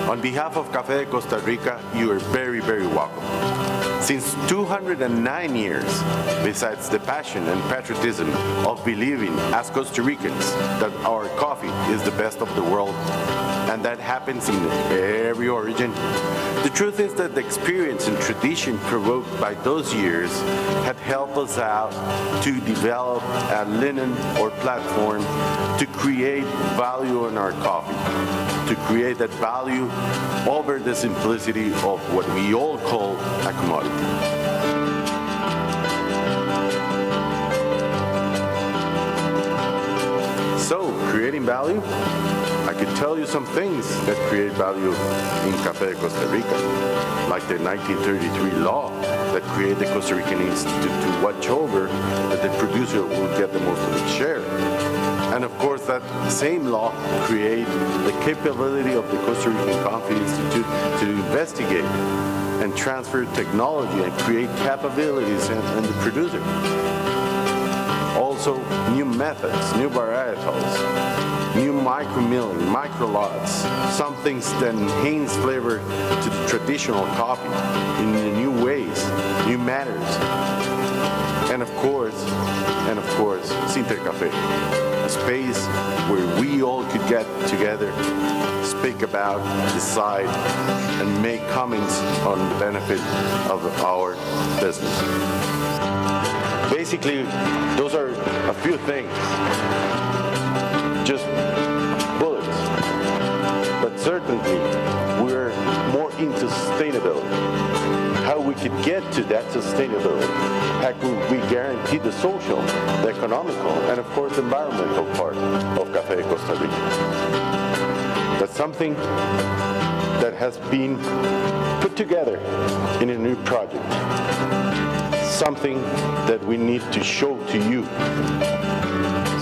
On behalf of Café de Costa Rica, you are very, very welcome. Since 209 years, besides the passion and patriotism of believing as Costa Ricans that our coffee is the best of the world, and that happens in every origin, the truth is that the experience and tradition provoked by those years had helped us out to develop a lineage or platform to create value in our coffee, to create that value over the simplicity of what we all call a commodity. So, creating value? I could tell you some things that create value in Café de Costa Rica, like the 1933 law that created the Costa Rican Institute to watch over that the producer will get the most of its share. And of course, that same law created the capability of the Costa Rican Coffee Institute to investigate and transfer technology and create capabilities in the producer. Also, new methods, new varietals, new micro-milling, micro-lots, some things that enhance flavor to the traditional coffee in new ways, new manners. And of course, Sinter Café, a space where we all could get together, speak about, decide, and make comments on the benefit of our business. Basically, those are a few things, just bullets. But certainly, we're more into sustainability. How we could get to that sustainability. How could we guarantee the social, the economical, and of course the environmental part of Café de Costa Rica. That's something that has been put together in a new project. Something that we need to show to you.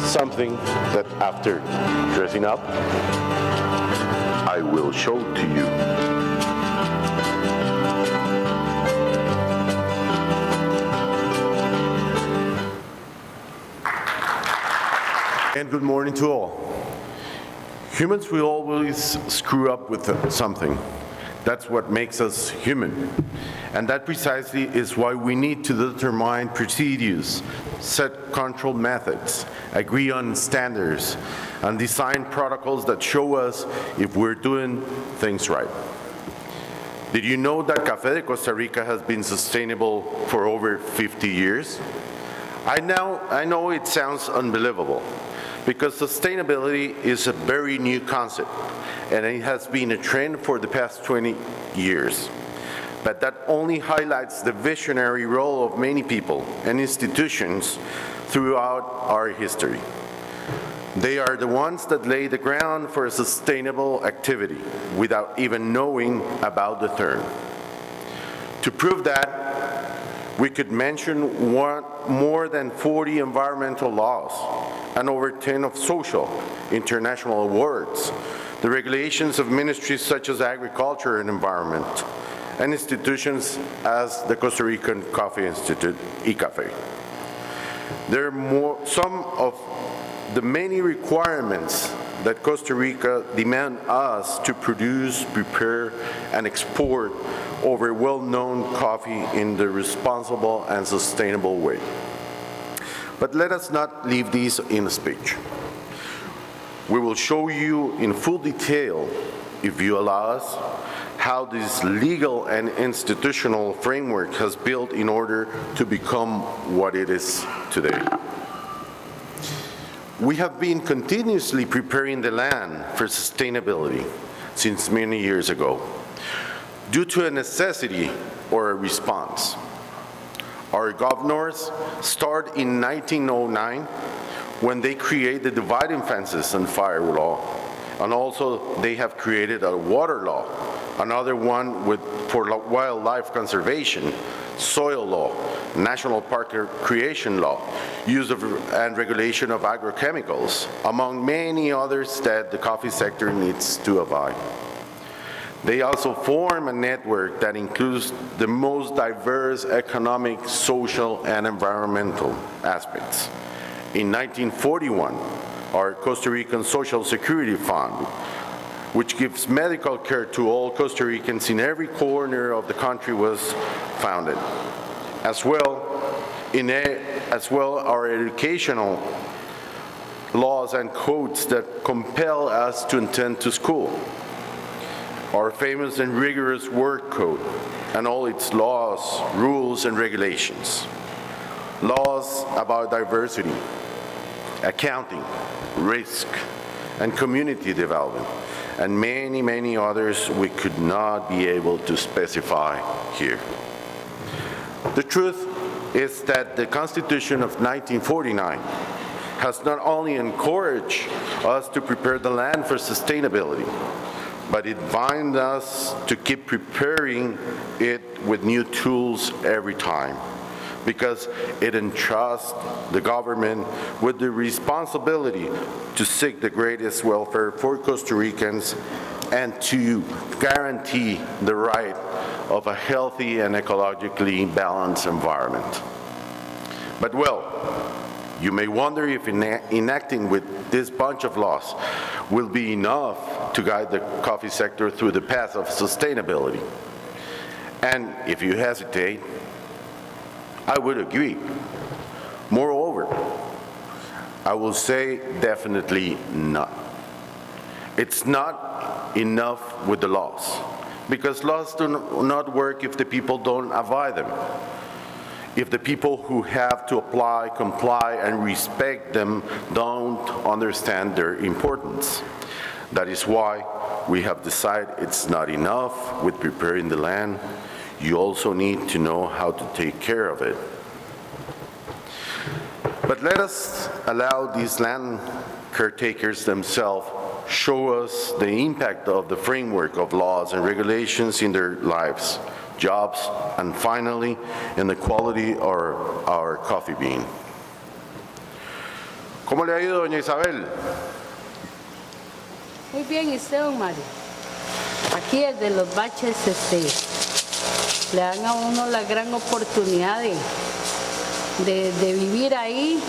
Something that after dressing up, I will show to you. And good morning to all. Humans will always screw up with something. That's what makes us human. And that precisely is why we need to determine procedures, set control methods, agree on standards, and design protocols that show us if we're doing things right. Did you know that Café de Costa Rica has been sustainable for over 50 years? I know it sounds unbelievable, because sustainability is a very new concept, and it has been a trend for the past 20 years. But that only highlights the visionary role of many people and institutions throughout our history. They are the ones that lay the ground for a sustainable activity without even knowing about the term. To prove that, we could mention more than 40 environmental laws and over 10 of social international awards, the regulations of ministries such as agriculture and environment, and institutions as the Costa Rican Coffee Institute, ICAFE. There are some of the many requirements that Costa Rica demand us to produce, prepare, and export over well-known coffee in the responsible and sustainable way. But let us not leave these in a speech. We will show you in full detail, if you allow us, how this legal and institutional framework has built in order to become what it is today. We have been continuously preparing the land for sustainability since many years ago, due to a necessity or a response. Our governors started in 1909 when they created the dividing fences and fire law, and also they have created a water law, another one for wildlife conservation, soil law, national park creation law, use of and regulation of agrochemicals, among many others that the coffee sector needs to abide. They also form a network that includes the most diverse economic, social, and environmental aspects. In 1941, our Costa Rican Social Security Fund which gives medical care to all Costa Ricans in every corner of the country, was founded. As well, our educational laws and codes that compel us to attend to school. Our famous and rigorous work code and all its laws, rules, and regulations. Laws about diversity, accounting, risk, and community development, and many, many others we could not be able to specify here. The truth is that the Constitution of 1949 has not only encouraged us to prepare the land for sustainability, but it binds us to keep preparing it with new tools every time, because it entrusts the government with the responsibility to seek the greatest welfare for Costa Ricans and to guarantee the right of a healthy and ecologically balanced environment. But well, you may wonder if enacting with this bunch of laws will be enough to guide the coffee sector through the path of sustainability. And if you hesitate, I would agree. Moreover, I will say definitely not. It's not enough with the laws, because laws do not work if the people don't abide them. If the people who have to apply, comply, and respect them don't understand their importance. That is why we have decided it's not enough with preparing the land. You also need to know how to take care of it. But let us allow these land caretakers themselves show us the impact of the framework of laws and regulations in their lives, jobs, and finally, in the quality of our coffee bean. ¿Cómo le ha ido, doña Isabel? Muy bien, ¿y usted, don Mario? Aquí desde los baches le dan a uno la gran oportunidad de vivir ahí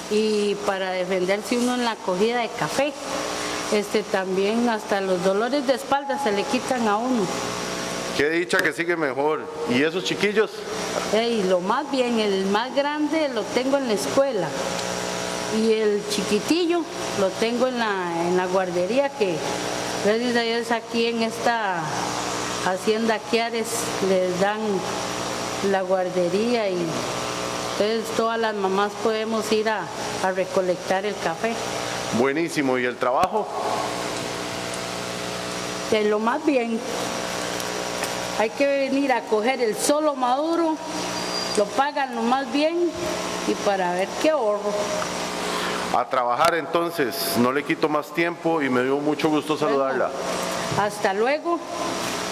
y para defenderse uno en la cogida de café. También hasta los dolores de espalda se le quitan a uno. Qué dicha que sigue mejor. ¿Y esos chiquillos? Lo más bien, el más grande lo tengo en la escuela y el chiquitillo lo tengo en la guardería, que gracias a Dios aquí en esta hacienda Quiares les dan la guardería y entonces todas las mamás podemos ir a recolectar el café. Buenísimo. ¿Y el trabajo? De lo más bien. Hay que venir a coger el solo maduro, lo pagan lo más bien y para ver qué ahorro. A trabajar entonces, no le quito más tiempo y me dio mucho gusto saludarla. Bueno, hasta luego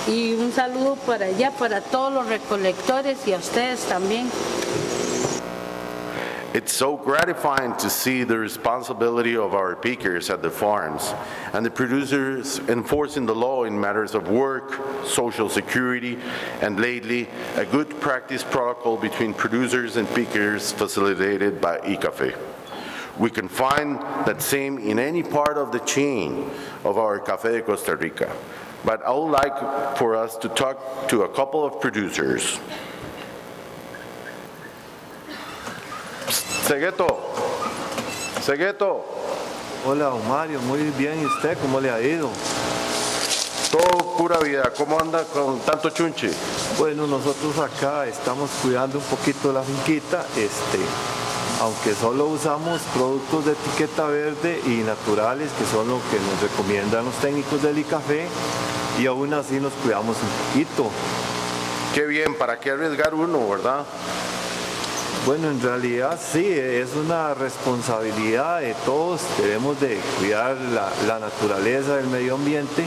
y un saludo para allá, para todos los recolectores y a ustedes también. It's so gratifying to see the responsibility of our pickers at the farms and the producers enforcing the law in matters of work, social security, and lately, a good practice protocol between producers and pickers facilitated by eCafe. We can find that same in any part of the chain of our Café de Costa Rica. But I would like for us to talk to a couple of producers. Segueto. Hola, don Mario, muy bien. ¿Y usted cómo le ha ido? Todo pura vida. ¿Cómo anda con tanto chunche? Bueno, nosotros acá estamos cuidando un poquito la finquita, aunque solo usamos productos de etiqueta verde y naturales, que son lo que nos recomiendan los técnicos del iCafé, y aún así nos cuidamos un poquito. Qué bien, ¿para qué arriesgar uno, verdad? Bueno, en realidad sí, es una responsabilidad de todos, debemos de cuidar la naturaleza del medio ambiente,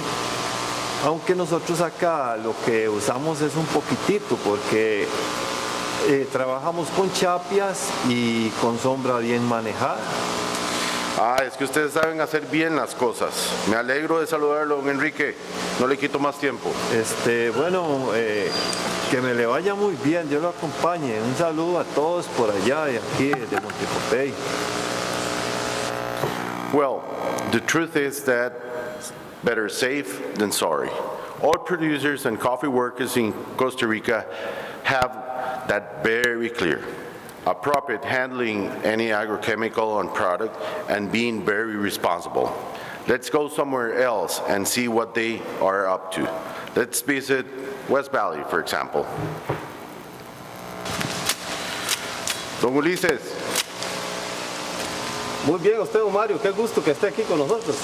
aunque nosotros acá lo que usamos es un poquitito, porque trabajamos con chapias y con sombra bien manejada. Es que ustedes saben hacer bien las cosas. Me alegro de saludarlo, don Enrique. No le quito más tiempo. Bueno, que me le vaya muy bien, Dios lo acompañe. Un saludo a todos por allá y aquí de Montecopey. Well, the truth is that Better safe than sorry. All producers and coffee workers in Costa Rica have that very clear. Appropriate handling any agrochemical on product and being very responsible. Let's go somewhere else and see what they are up to. Let's visit West Valley, for example. Don Ulises. Muy bien, usted, don Mario, qué gusto que esté aquí con nosotros.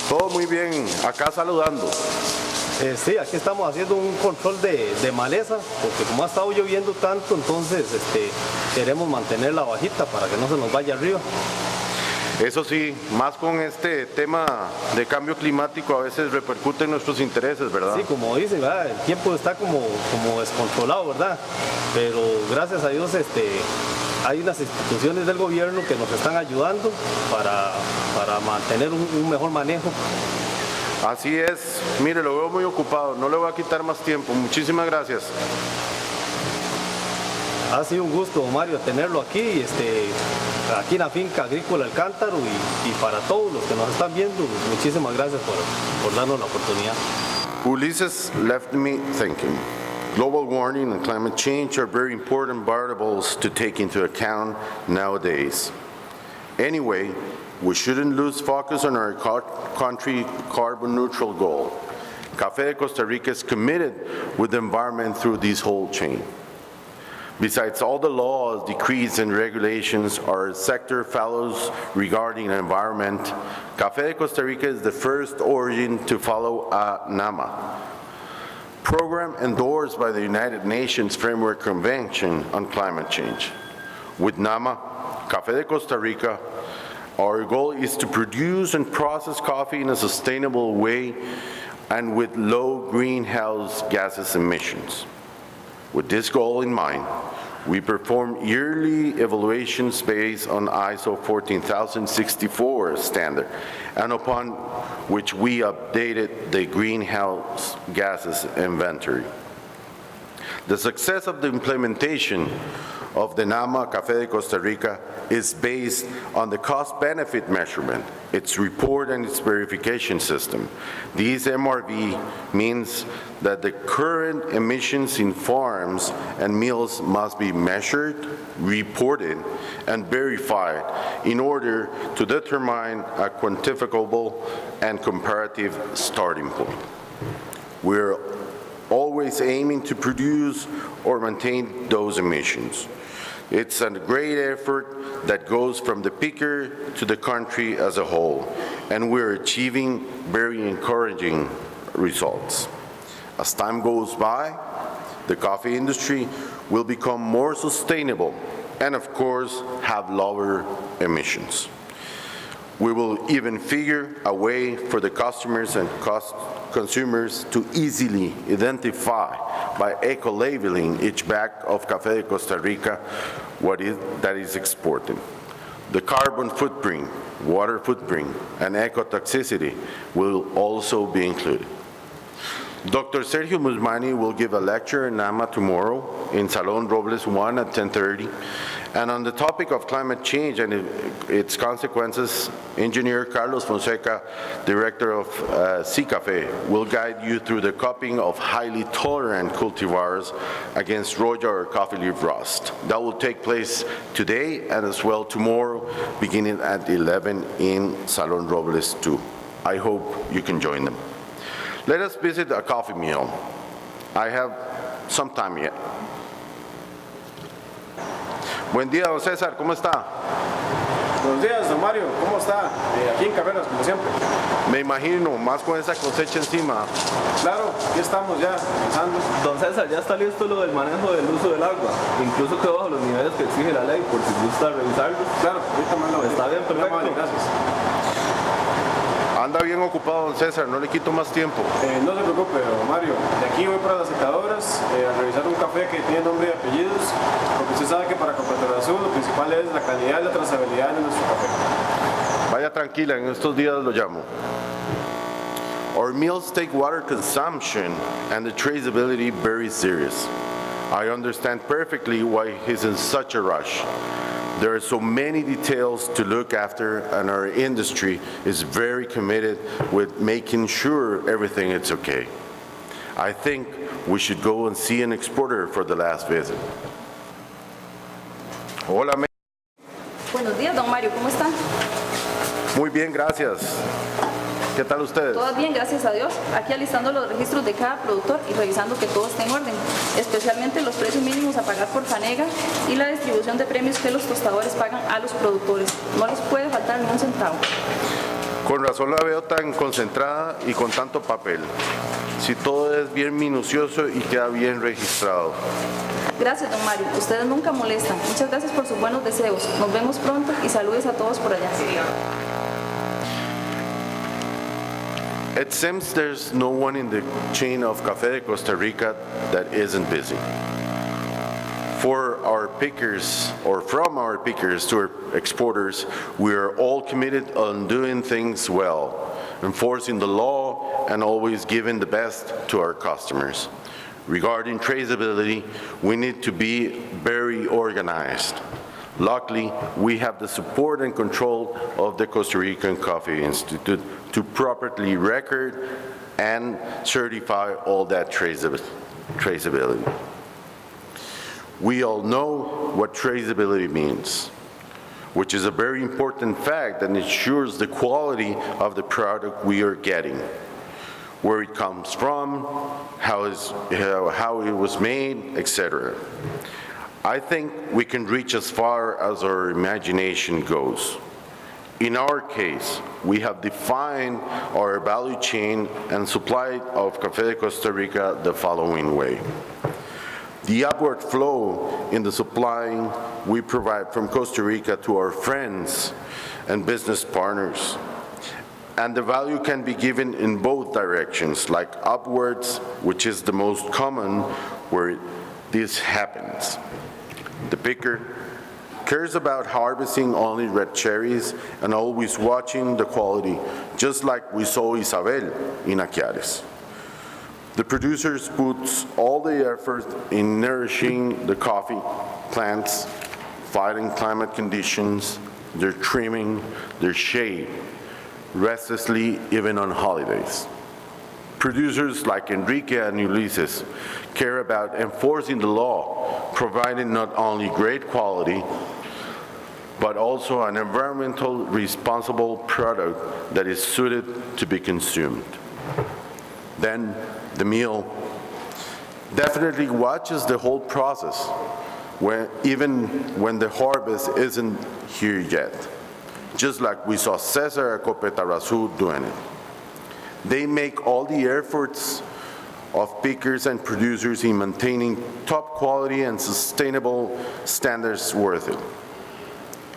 Todo muy bien, acá saludando. Sí, aquí estamos haciendo un control de maleza, porque como ha estado lloviendo tanto, entonces queremos mantenerla bajita para que no se nos vaya arriba. Eso sí, más con este tema de cambio climático a veces repercute en nuestros intereses, ¿verdad? Sí, como dicen, ¿verdad? El tiempo está como descontrolado, ¿verdad? Pero gracias a Dios hay unas instituciones del gobierno que nos están ayudando para mantener un mejor manejo. Así es, mire, lo veo muy ocupado, no le voy a quitar más tiempo, muchísimas gracias. Ha sido un gusto, Mario, tenerlo aquí, aquí en la finca agrícola El Cántaro y para todos los que nos están viendo, muchísimas gracias por darnos la oportunidad. Ulises left me thinking. Global warming and climate change are very important variables to take into account nowadays. Anyway, we shouldn't lose focus on our country carbon neutral goal. Café de Costa Rica is committed with the environment through this whole chain. Besides all the laws, decrees, and regulations our sector follows regarding the environment, Café de Costa Rica is the first origin to follow a NAMA program endorsed by the United Nations Framework Convention on Climate Change. With NAMA, Café de Costa Rica, our goal is to produce and process coffee in a sustainable way and with low greenhouse gases emissions. With this goal in mind, we perform yearly evaluations based on ISO 14064 standard, and upon which we updated the greenhouse gases inventory. The success of the implementation of the NAMA Café de Costa Rica is based on the cost-benefit measurement, its report and its verification system. This MRV means that the current emissions in farms and mills must be measured, reported, and verified in order to determine a quantifiable and comparative starting point. We're always aiming to produce or maintain those emissions. It's a great effort that goes from the picker to the country as a whole, and we're achieving very encouraging results. As time goes by, the coffee industry will become more sustainable and, of course, have lower emissions. We will even figure a way for the customers and consumers to easily identify by eco-labeling each bag of Café de Costa Rica that is exported. The carbon footprint, water footprint, and ecotoxicity will also be included. Dr. Sergio Musmani will give a lecture in NAMA tomorrow in Salon Robles 1 at 10:30. And on the topic of climate change and its consequences, Engineer Carlos Fonseca, Director of CCAFE, will guide you through the cupping of highly tolerant cultivars against roya or coffee leaf rust. That will take place today and as well tomorrow, beginning at 11 in Salon Robles 2. I hope you can join them. Let us visit a coffee mill. I have some time yet. Buen día, don César, ¿cómo está? Buenos días, don Mario, ¿cómo está? Aquí en Carreras, como siempre. Me imagino, más con esa cosecha encima. Claro, aquí estamos ya pensando. Don César, ya está listo lo del manejo del uso del agua. Incluso quedó bajo los niveles que exige la ley, por si gusta revisarlo. Claro, ahorita más lo Está bien, perfecto. Vale, gracias. Anda bien ocupado, don César, no le quito más tiempo. No se preocupe, don Mario. De aquí voy para las secadoras a revisar un café que tiene nombre y apellidos, porque usted sabe que para Cooperativa Azul lo principal es la calidad y la trazabilidad de nuestro café. Vaya tranquila, en estos días lo llamo. Our mills take water consumption and the traceability very serious. I understand perfectly why he's in such a rush. There are so many details to look after, and our industry is very committed with making sure everything is okay. I think we should go and see an exporter for the last visit. Hola, Buenos días, don Mario, ¿cómo está? muy bien, gracias. ¿Qué tal ustedes? Todo bien, gracias a Dios. Aquí alistando los registros de cada productor y revisando que todo esté en orden, especialmente los precios mínimos a pagar por fanega y la distribución de premios que los tostadores pagan a los productores. No les puede faltar ni un centavo. Con razón la veo tan concentrada y con tanto papel. Si todo es bien minucioso y queda bien registrado. Gracias, don Mario. Ustedes nunca molestan. Muchas gracias por sus buenos deseos. Nos vemos pronto y saludos a todos por allá. It seems there's no one in the chain of Café de Costa Rica that isn't busy. For our pickers, or from our pickers to our exporters, we are all committed on doing things well, enforcing the law, and always giving the best to our customers. Regarding traceability, we need to be very organized. Luckily, we have the support and control of the Costa Rican Coffee Institute to properly record and certify all that traceability. We all know what traceability means, which is a very important fact that ensures the quality of the product we are getting, where it comes from, how it was made, etc. I think we can reach as far as our imagination goes. In our case, we have defined our value chain and supply of Café de Costa Rica the following way. The upward flow in the supply we provide from Costa Rica to our friends and business partners. And the value can be given in both directions, like upwards, which is the most common where this happens. The picker cares about harvesting only red cherries and always watching the quality, just like we saw Isabel in Aquiares. The producers puts all the effort in nourishing the coffee plants, fighting climate conditions, their trimming, their shade, restlessly even on holidays. Producers like Enrique and Ulysses care about enforcing the law, providing not only great quality, but also an environmental responsible product that is suited to be consumed. Then the meal definitely watches the whole process, even when the harvest isn't here yet, just like we saw Cesar Copetarazu doing it. They make all the efforts of pickers and producers in maintaining top quality and sustainable standards worth it.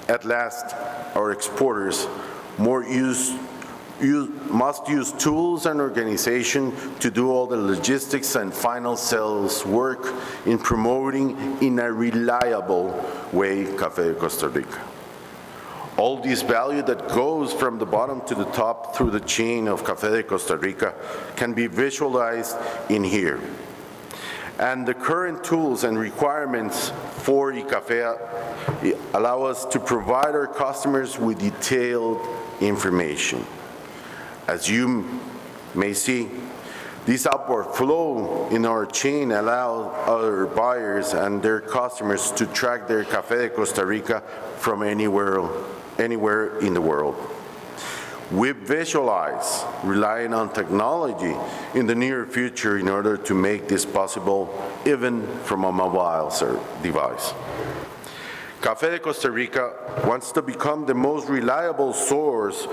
At last, our exporters must use tools and organization to do all the logistics and final sales work in promoting in a reliable way Café de Costa Rica. All this value that goes from the bottom to the top through the chain of Café de Costa Rica can be visualized in here. And the current tools and requirements for eCafé allow us to provide our customers with detailed information. As you may see, this upward flow in our chain allows our buyers and their customers to track their Café de Costa Rica from anywhere in the world. We visualize relying on technology in the near future in order to make this possible even from a mobile device. Café de Costa Rica wants to become the most reliable source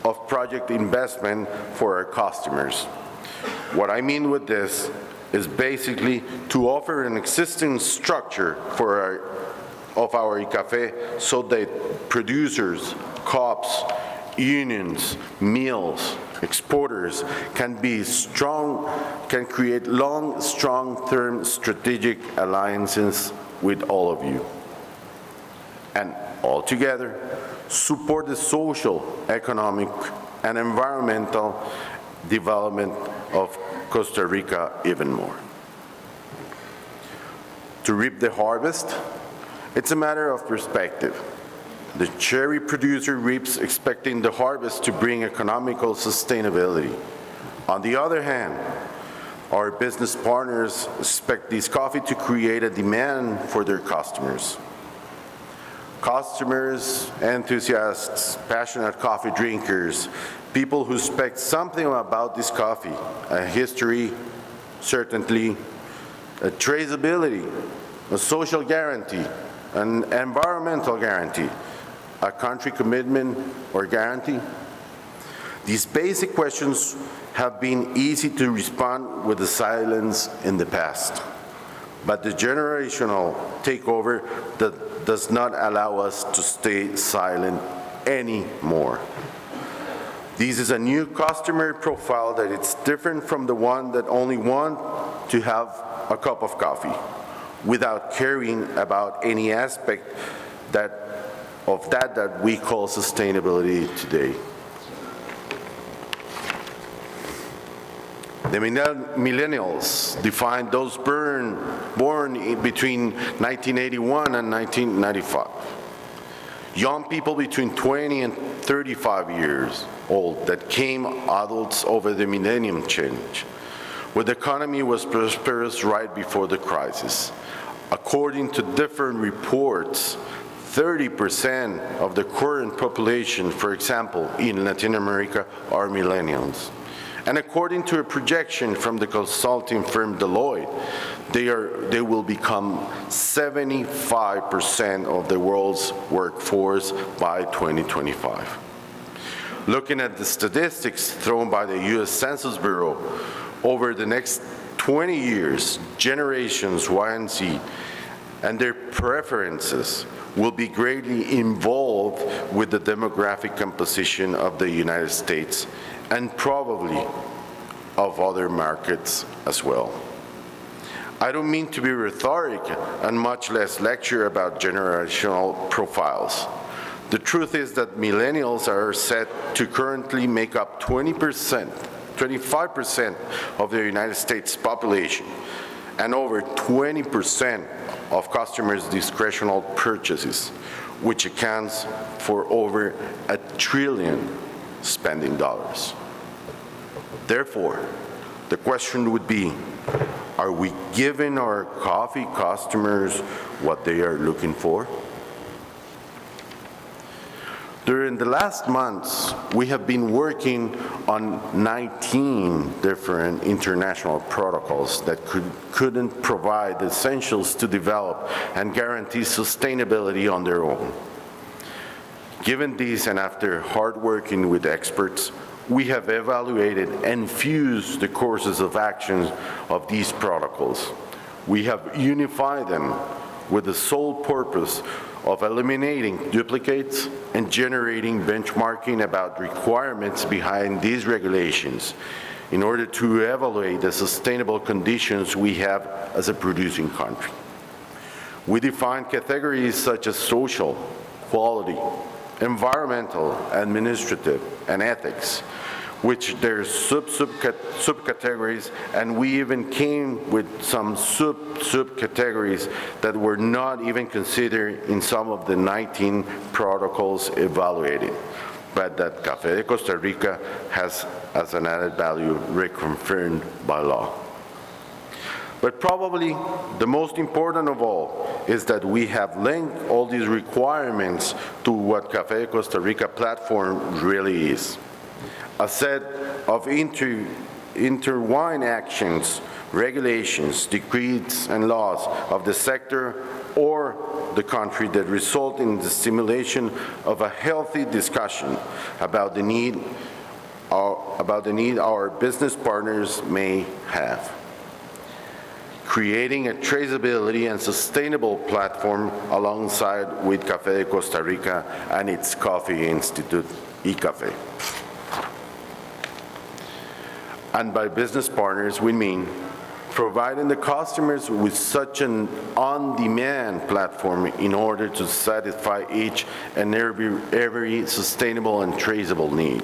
of project investment for our customers. What I mean with this is basically to offer an existing structure of our eCafé so that producers, co-ops, unions, mills, exporters can create long, strong-term strategic alliances with all of you. And all together, support the social, economic, and environmental development of Costa Rica even more. To reap the harvest It's a matter of perspective. The cherry producer reaps expecting the harvest to bring economical sustainability. On the other hand, our business partners expect this coffee to create a demand for their customers. Customers, enthusiasts, passionate coffee drinkers, people who expect something about this coffee, a history, certainty, a traceability, a social guarantee, an environmental guarantee, a country commitment or guarantee. These basic questions have been easy to respond with the silence in the past, but the generational takeover that does not allow us to stay silent anymore. This is a new customer profile that it's different from the one that only want to have a cup of coffee without caring about any aspect of that we call sustainability today. The millennials define those born between 1981 and 1995. Young people between 20 and 35 years old that came adults over the millennium change, where the economy was prosperous right before the crisis. According to different reports, 30% of the current population, for example, in Latin America, are millennials. And according to a projection from the consulting firm Deloitte, they will become 75% of the world's workforce by 2025. Looking at the statistics thrown by the U.S. Census Bureau, over the next 20 years, generations Y and Z and their preferences will be greatly involved with the demographic composition of the United States and probably of other markets as well. I don't mean to be rhetoric and much less lecture about generational profiles. The truth is that millennials are set to currently make up 25% of the United States population and over 20% of customers' discretionary purchases, which accounts for over $1 trillion spending dollars. Therefore, the question would be, are we giving our coffee customers what they are looking for? During the last months, we have been working on 19 different international protocols that couldn't provide the essentials to develop and guarantee sustainability on their own. Given these, and after hard working with experts, we have evaluated and fused the courses of action of these protocols. We have unified them with the sole purpose of eliminating duplicates and generating benchmarking about requirements behind these regulations in order to evaluate the sustainable conditions we have as a producing country. We define categories such as social, quality, environmental, administrative, and ethics, which there's subcategories, and we even came with some subcategories that were not even considered in some of the 19 protocols evaluated, but that Café de Costa Rica has as an added value reconfirmed by law. But probably the most important of all is that we have linked all these requirements to what Café de Costa Rica platform really is. A set of intertwined actions, regulations, decrees, and laws of the sector or the country that result in the stimulation of a healthy discussion about the need our business partners may have. Creating a traceability and sustainable platform alongside with Café de Costa Rica and its Coffee Institute, eCafé. And by business partners, we mean providing the customers with such an on-demand platform in order to satisfy each and every sustainable and traceable need.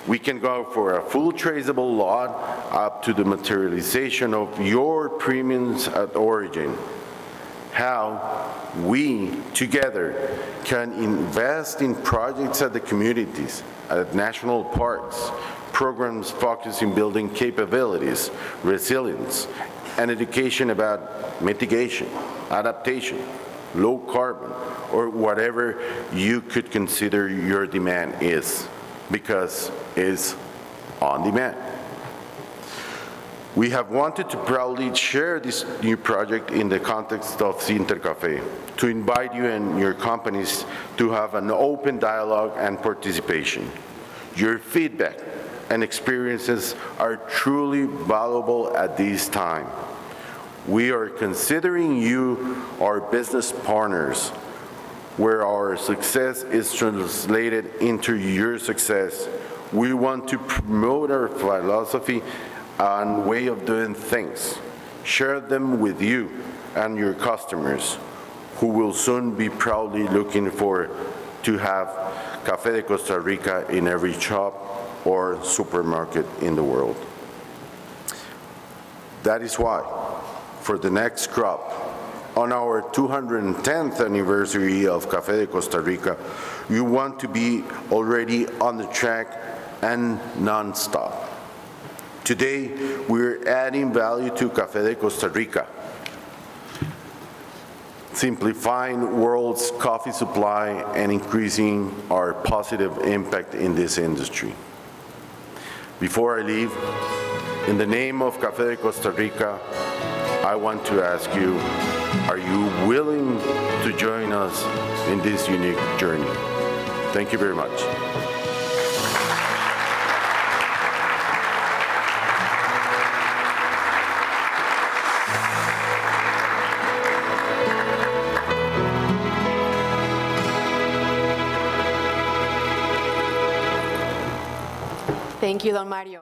We can go for a full traceable lot up to the materialization of your premiums at origin, how we together can invest in projects at the communities, at national parks, programs focused in building capabilities, resilience, and education about mitigation, adaptation, low carbon, or whatever you could consider your demand is, because it's on demand. We have wanted to proudly share this new project in the context of Intercafe, to invite you and your companies to have an open dialogue and participation. Your feedback and experiences are truly valuable at this time. We are considering you our business partners, where our success is translated into your success. We want to promote our philosophy and way of doing things, share them with you and your customers, who will soon be proudly looking for to have Café de Costa Rica in every shop or supermarket in the world. That is why, for the next crop, on our 210th anniversary of Café de Costa Rica, you want to be already on the track and non-stop. Today, we're adding value to Café de Costa Rica, simplifying world's coffee supply and increasing our positive impact in this industry. Before I leave, in the name of Café de Costa Rica, I want to ask you, are you willing to join us in this unique journey? Thank you very much. Thank you, Don Mario.